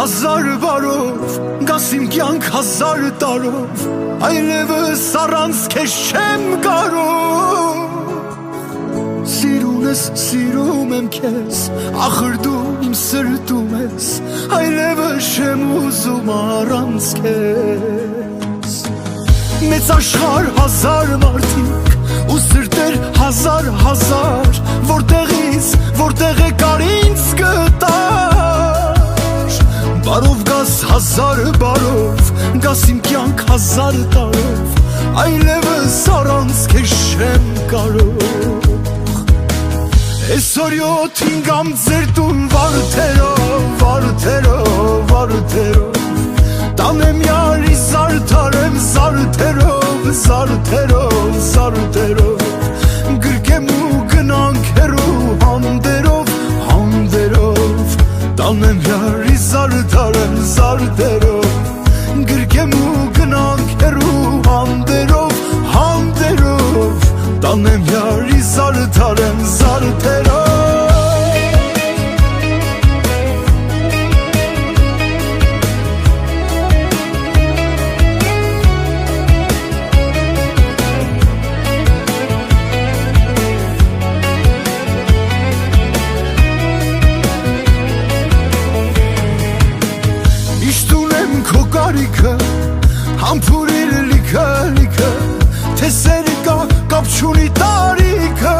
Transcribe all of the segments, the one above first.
1000 բարով, գաս իմ կյանք 1000 տարով, այլևս առանց քեզ չեմ կարող։ Սիրուն ես, սիրում եմ քեզ, ախր դու իմ սրտում ես, այլևս չեմ ուզում առանց քեզ։ Մեծ աշխարհ 1000 մարդիկ ու սրտեր 1000, որտեղ եկար ինձ գտար։ Բարով գաս 1000 բարով, գաս իմ կյանք 1000 տարով, այլևս առանց քեզ չեմ կարող։ Այսօր 7-ին գամ ձեր տուն վարդերով, տանեմ յարի զարդարեմ զարդերով, գրկեմ ու գնանք հեռու հանդերով, տանեմ յարի զարդարեմ զարդերով, գրկեմ ու գնանք հեռու հանդերով, տանեմ յարի զարդարեմ զարդերով։ Քո կարիքը համբուրիր լիքը, թե սերը կապ չունի տարիքը,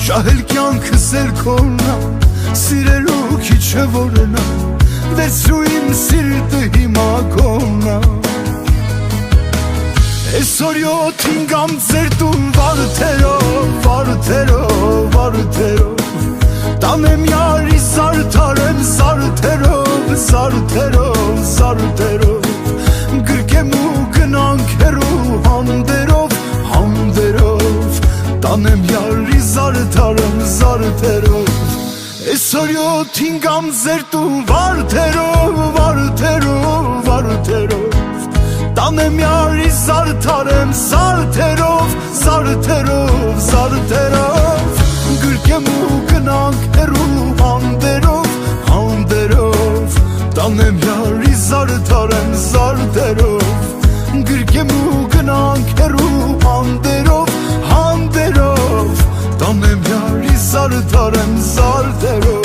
ջահել կյանքը սերքոնա, սիրելու քիչը որնա, վերցրու իմ սիրտը հիմա կոնա։ Այսօր 7-ին գամ ձեր տուն վարդերով, տանեմ յարի զարդարեմ զարդերով, գրկեմ ու գնանք հեռու հանդերով, տանեմ յարի զարդարեմ զարդերով։ Այսօր 7-ին գամ ձեր տուն վարդերով, տանեմ յարի զարդարեմ զարդերով, գրկեմ ու գնանք հեռու հանդերով, տանեմ յարի զարդարեմ զարդերով, գրկեմ ու գնանք հեռու հանդերով, տանեմ յարի զարդարեմ զարդերով։